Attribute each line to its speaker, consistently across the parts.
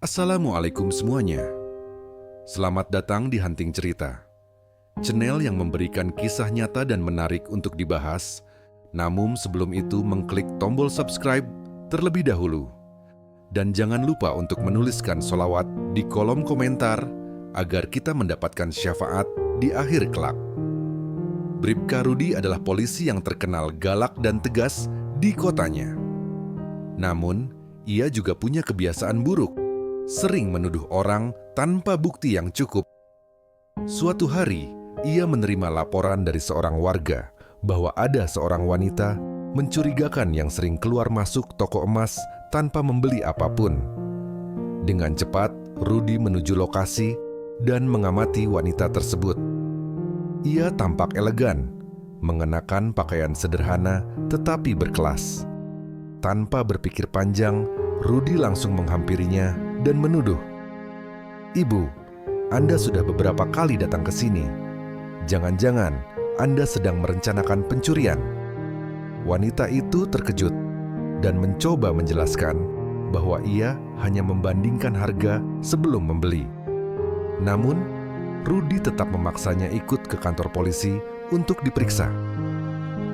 Speaker 1: Assalamualaikum semuanya. Selamat datang di Hunting Cerita, channel yang memberikan kisah nyata dan menarik untuk dibahas. Namun sebelum itu mengklik tombol subscribe terlebih dahulu. Dan jangan lupa untuk menuliskan sholawat di kolom komentar agar kita mendapatkan syafaat di akhir kelak. Bribka Rudi adalah polisi yang terkenal galak dan tegas di kotanya. Namun, ia juga punya kebiasaan buruk, sering menuduh orang tanpa bukti yang cukup. Suatu hari, ia menerima laporan dari seorang warga bahwa ada seorang wanita mencurigakan yang sering keluar masuk toko emas tanpa membeli apapun. Dengan cepat, Rudi menuju lokasi dan mengamati wanita tersebut. Ia tampak elegan, mengenakan pakaian sederhana tetapi berkelas. Tanpa berpikir panjang, Rudi langsung menghampirinya dan menuduh, "Ibu, Anda sudah beberapa kali datang ke sini. Jangan-jangan Anda sedang merencanakan pencurian." Wanita itu terkejut dan mencoba menjelaskan bahwa ia hanya membandingkan harga sebelum membeli. Namun, Rudi tetap memaksanya ikut ke kantor polisi untuk diperiksa.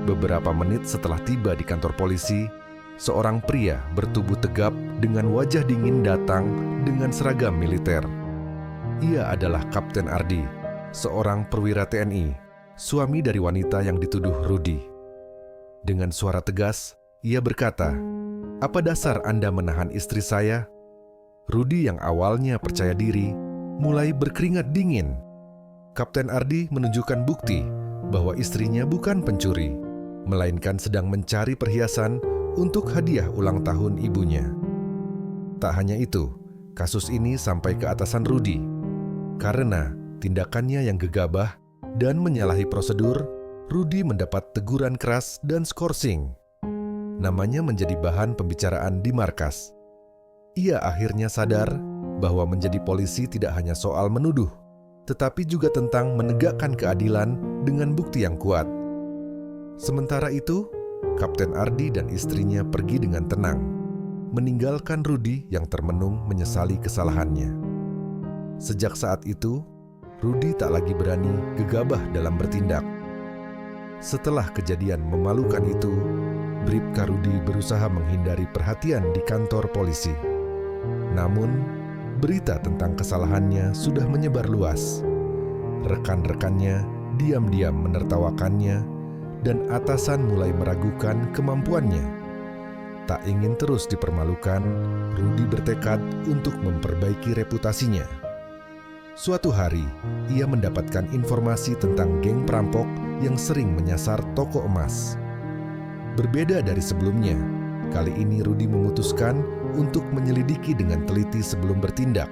Speaker 1: Beberapa menit setelah tiba di kantor polisi, seorang pria bertubuh tegap dengan wajah dingin datang dengan seragam militer. Ia adalah Kapten Ardi, seorang perwira TNI, suami dari wanita yang dituduh Rudi. Dengan suara tegas, ia berkata, "Apa dasar Anda menahan istri saya?" Rudi yang awalnya percaya diri, mulai berkeringat dingin. Kapten Ardi menunjukkan bukti bahwa istrinya bukan pencuri, melainkan sedang mencari perhiasan untuk hadiah ulang tahun ibunya. Tak hanya itu, kasus ini sampai ke atasan Rudi. Karena tindakannya yang gegabah dan menyalahi prosedur, Rudi mendapat teguran keras dan skorsing. Namanya menjadi bahan pembicaraan di markas. Ia akhirnya sadar bahwa menjadi polisi tidak hanya soal menuduh, tetapi juga tentang menegakkan keadilan dengan bukti yang kuat. Sementara itu, Kapten Ardi dan istrinya pergi dengan tenang, meninggalkan Rudi yang termenung menyesali kesalahannya. Sejak saat itu, Rudi tak lagi berani gegabah dalam bertindak. Setelah kejadian memalukan itu, Bribka Rudi berusaha menghindari perhatian di kantor polisi. Namun, berita tentang kesalahannya sudah menyebar luas. Rekan-rekannya diam-diam menertawakannya, dan atasan mulai meragukan kemampuannya. Tak ingin terus dipermalukan, Rudi bertekad untuk memperbaiki reputasinya. Suatu hari, ia mendapatkan informasi tentang geng perampok yang sering menyasar toko emas. Berbeda dari sebelumnya, kali ini Rudi memutuskan untuk menyelidiki dengan teliti sebelum bertindak.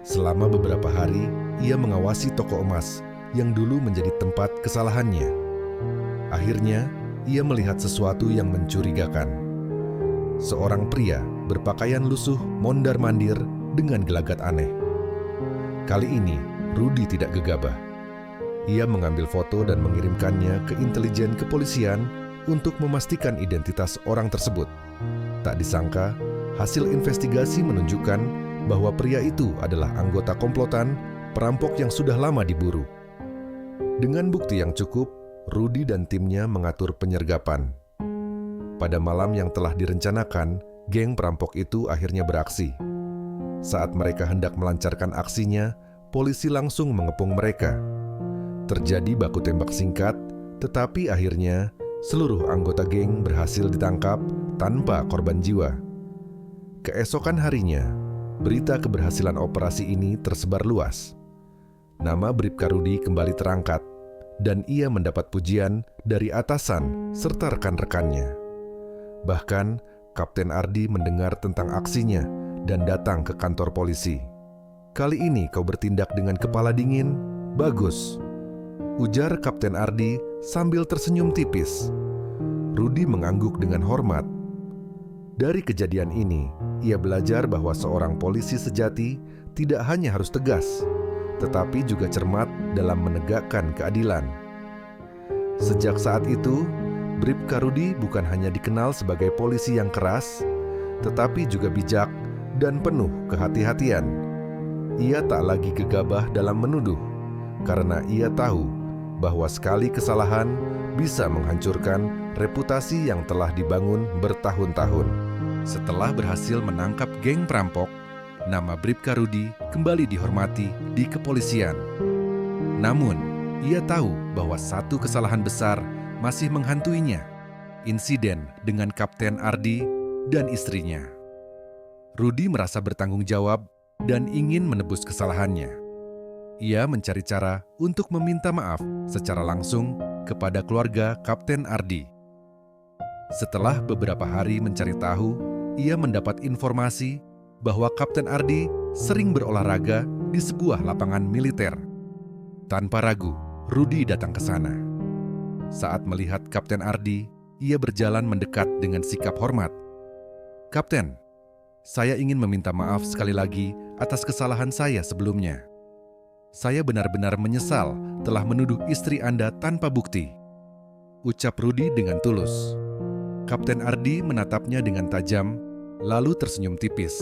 Speaker 1: Selama beberapa hari, ia mengawasi toko emas yang dulu menjadi tempat kesalahannya. Akhirnya, ia melihat sesuatu yang mencurigakan. Seorang pria berpakaian lusuh mondar-mandir dengan gelagat aneh. Kali ini, Rudi tidak gegabah. Ia mengambil foto dan mengirimkannya ke intelijen kepolisian untuk memastikan identitas orang tersebut. Tak disangka, hasil investigasi menunjukkan bahwa pria itu adalah anggota komplotan perampok yang sudah lama diburu. Dengan bukti yang cukup, Rudi dan timnya mengatur penyergapan. Pada malam yang telah direncanakan, geng perampok itu akhirnya beraksi. Saat mereka hendak melancarkan aksinya, polisi langsung mengepung mereka. Terjadi baku tembak singkat, tetapi akhirnya seluruh anggota geng berhasil ditangkap tanpa korban jiwa. Keesokan harinya, berita keberhasilan operasi ini tersebar luas. Nama Bribka Rudi kembali terangkat, dan ia mendapat pujian dari atasan serta rekan-rekannya. Bahkan, Kapten Ardi mendengar tentang aksinya dan datang ke kantor polisi. "Kali ini kau bertindak dengan kepala dingin, bagus," ujar Kapten Ardi sambil tersenyum tipis. Rudi mengangguk dengan hormat. Dari kejadian ini, ia belajar bahwa seorang polisi sejati tidak hanya harus tegas, tetapi juga cermat dalam menegakkan keadilan. Sejak saat itu, Bribka Rudi bukan hanya dikenal sebagai polisi yang keras, tetapi juga bijak dan penuh kehati-hatian. Ia tak lagi gegabah dalam menuduh, karena ia tahu bahwa sekali kesalahan bisa menghancurkan reputasi yang telah dibangun bertahun-tahun. Setelah berhasil menangkap geng perampok, nama Bribka Rudi kembali dihormati di kepolisian. Namun, ia tahu bahwa satu kesalahan besar masih menghantuinya, insiden dengan Kapten Ardi dan istrinya. Rudi merasa bertanggung jawab dan ingin menebus kesalahannya. Ia mencari cara untuk meminta maaf secara langsung kepada keluarga Kapten Ardi. Setelah beberapa hari mencari tahu, ia mendapat informasi bahwa Kapten Ardi sering berolahraga di sebuah lapangan militer. Tanpa ragu, Rudi datang ke sana. Saat melihat Kapten Ardi, ia berjalan mendekat dengan sikap hormat. "Kapten, saya ingin meminta maaf sekali lagi atas kesalahan saya sebelumnya. Saya benar-benar menyesal telah menuduh istri Anda tanpa bukti," ucap Rudi dengan tulus. Kapten Ardi menatapnya dengan tajam, lalu tersenyum tipis.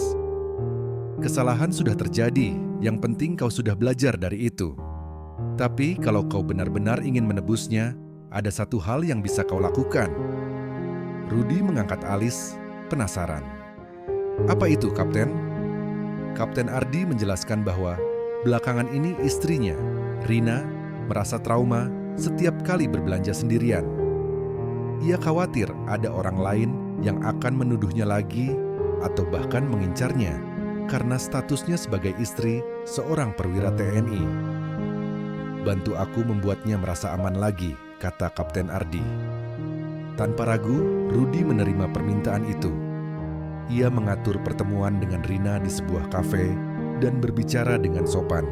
Speaker 1: "Kesalahan sudah terjadi, yang penting kau sudah belajar dari itu. Tapi kalau kau benar-benar ingin menebusnya, ada satu hal yang bisa kau lakukan." Rudi mengangkat alis, penasaran. "Apa itu, Kapten?" Kapten Ardi menjelaskan bahwa belakangan ini istrinya, Rina, merasa trauma setiap kali berbelanja sendirian. Ia khawatir ada orang lain yang akan menuduhnya lagi atau bahkan mengincarnya karena statusnya sebagai istri seorang perwira TNI. "Bantu aku membuatnya merasa aman lagi," kata Kapten Ardi. Tanpa ragu, Rudi menerima permintaan itu. Ia mengatur pertemuan dengan Rina di sebuah kafe dan berbicara dengan sopan.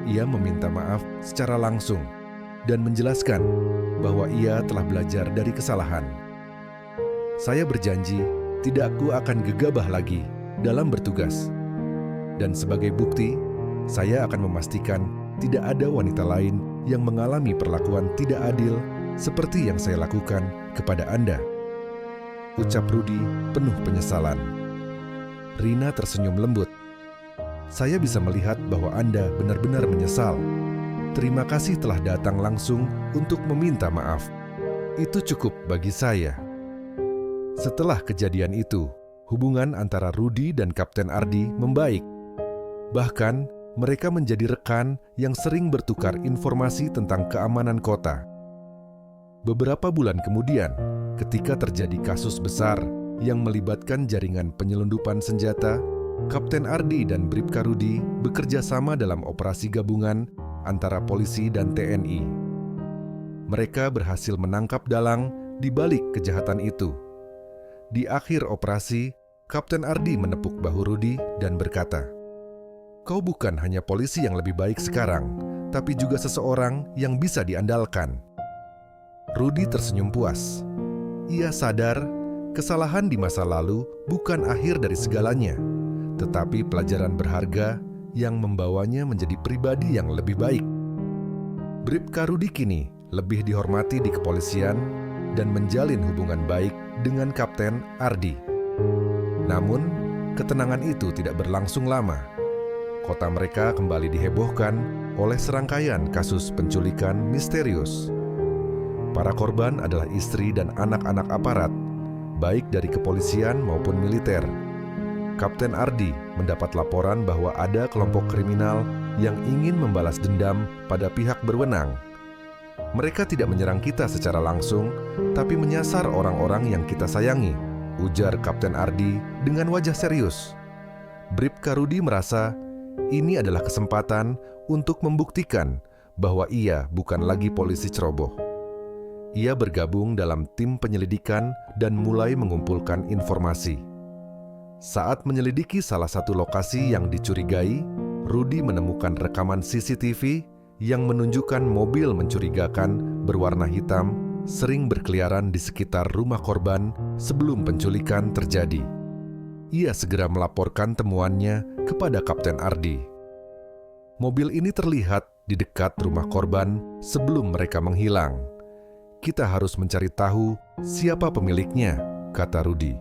Speaker 1: Ia meminta maaf secara langsung dan menjelaskan bahwa ia telah belajar dari kesalahan. "Saya berjanji tidak akan gegabah lagi dalam bertugas. Dan sebagai bukti, saya akan memastikan tidak ada wanita lain yang mengalami perlakuan tidak adil seperti yang saya lakukan kepada Anda," ucap Rudi penuh penyesalan. Rina tersenyum lembut. "Saya bisa melihat bahwa Anda benar-benar menyesal. Terima kasih telah datang langsung untuk meminta maaf. Itu cukup bagi saya." Setelah kejadian itu, hubungan antara Rudi dan Kapten Ardi membaik. Bahkan, mereka menjadi rekan yang sering bertukar informasi tentang keamanan kota. Beberapa bulan kemudian, ketika terjadi kasus besar yang melibatkan jaringan penyelundupan senjata, Kapten Ardi dan Bribka Rudi bekerja sama dalam operasi gabungan antara polisi dan TNI. Mereka berhasil menangkap dalang di balik kejahatan itu. Di akhir operasi, Kapten Ardi menepuk bahu Rudi dan berkata, "Kau bukan hanya polisi yang lebih baik sekarang, tapi juga seseorang yang bisa diandalkan." Rudi tersenyum puas. Ia sadar kesalahan di masa lalu bukan akhir dari segalanya, tetapi pelajaran berharga yang membawanya menjadi pribadi yang lebih baik. Bribka Rudi kini lebih dihormati di kepolisian dan menjalin hubungan baik dengan Kapten Ardi. Namun, ketenangan itu tidak berlangsung lama. Kota mereka kembali dihebohkan oleh serangkaian kasus penculikan misterius. Para korban adalah istri dan anak-anak aparat, baik dari kepolisian maupun militer. Kapten Ardi mendapat laporan bahwa ada kelompok kriminal yang ingin membalas dendam pada pihak berwenang. "Mereka tidak menyerang kita secara langsung, tapi menyasar orang-orang yang kita sayangi," ujar Kapten Ardi dengan wajah serius. Bribka Rudi merasa ini adalah kesempatan untuk membuktikan bahwa ia bukan lagi polisi ceroboh. Ia bergabung dalam tim penyelidikan dan mulai mengumpulkan informasi. Saat menyelidiki salah satu lokasi yang dicurigai, Rudi menemukan rekaman CCTV yang menunjukkan mobil mencurigakan berwarna hitam sering berkeliaran di sekitar rumah korban sebelum penculikan terjadi. Ia segera melaporkan temuannya kepada Kapten Ardi. Mobil ini terlihat di dekat rumah korban sebelum mereka menghilang. "Kita harus mencari tahu siapa pemiliknya," kata Rudi.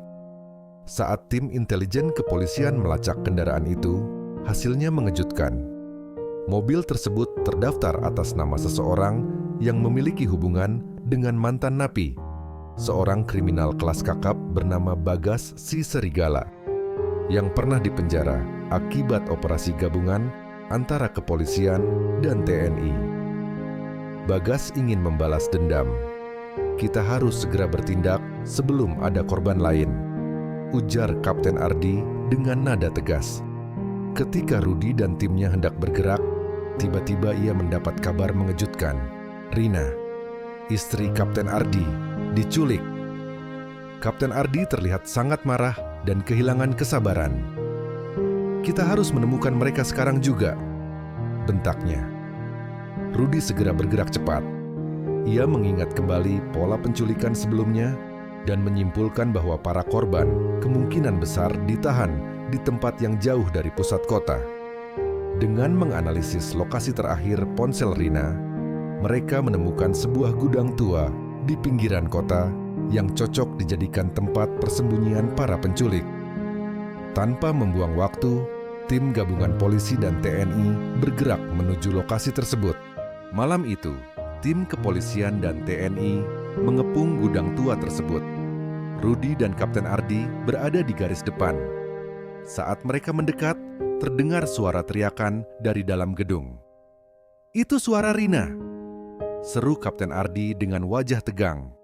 Speaker 1: Saat tim intelijen kepolisian melacak kendaraan itu, hasilnya mengejutkan. Mobil tersebut terdaftar atas nama seseorang yang memiliki hubungan dengan mantan napi, seorang kriminal kelas kakap bernama Bagas si Serigala, yang pernah dipenjara akibat operasi gabungan antara kepolisian dan TNI. Bagas ingin membalas dendam. "Kita harus segera bertindak sebelum ada korban lain," ujar Kapten Ardi dengan nada tegas. Ketika Rudi dan timnya hendak bergerak, tiba-tiba ia mendapat kabar mengejutkan. Rina, istri Kapten Ardi, diculik. Kapten Ardi terlihat sangat marah dan kehilangan kesabaran. "Kita harus menemukan mereka sekarang juga," bentaknya. Rudi segera bergerak cepat. Ia mengingat kembali pola penculikan sebelumnya dan menyimpulkan bahwa para korban kemungkinan besar ditahan di tempat yang jauh dari pusat kota. Dengan menganalisis lokasi terakhir ponsel Rina, mereka menemukan sebuah gudang tua di pinggiran kota yang cocok dijadikan tempat persembunyian para penculik. Tanpa membuang waktu, tim gabungan polisi dan TNI bergerak menuju lokasi tersebut. Malam itu, tim kepolisian dan TNI mengepung gudang tua tersebut. Rudi dan Kapten Ardi berada di garis depan. Saat mereka mendekat, terdengar suara teriakan dari dalam gedung. "Itu suara Rina!" seru Kapten Ardi dengan wajah tegang.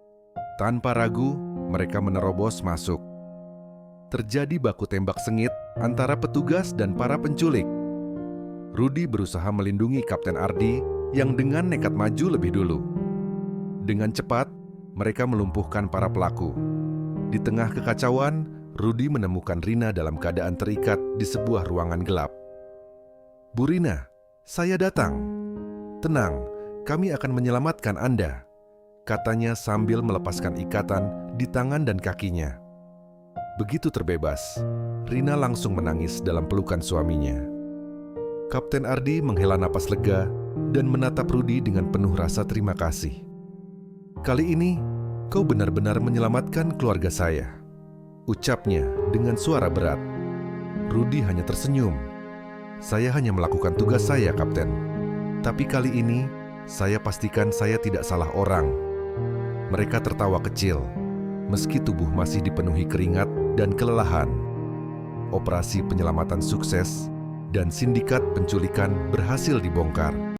Speaker 1: Tanpa ragu, mereka menerobos masuk. Terjadi baku tembak sengit antara petugas dan para penculik. Rudi berusaha melindungi Kapten Ardi yang dengan nekat maju lebih dulu. Dengan cepat, mereka melumpuhkan para pelaku. Di tengah kekacauan, Rudi menemukan Rina dalam keadaan terikat di sebuah ruangan gelap. "Bu Rina, saya datang. Tenang, kami akan menyelamatkan Anda," katanya sambil melepaskan ikatan di tangan dan kakinya. Begitu terbebas, Rina langsung menangis dalam pelukan suaminya. Kapten Ardi menghela napas lega dan menatap Rudi dengan penuh rasa terima kasih. "Kali ini, kau benar-benar menyelamatkan keluarga saya," ucapnya dengan suara berat. Rudi hanya tersenyum. "Saya hanya melakukan tugas saya, Kapten. Tapi kali ini, saya pastikan saya tidak salah orang." Mereka tertawa kecil, meski tubuh masih dipenuhi keringat dan kelelahan. Operasi penyelamatan sukses dan sindikat penculikan berhasil dibongkar.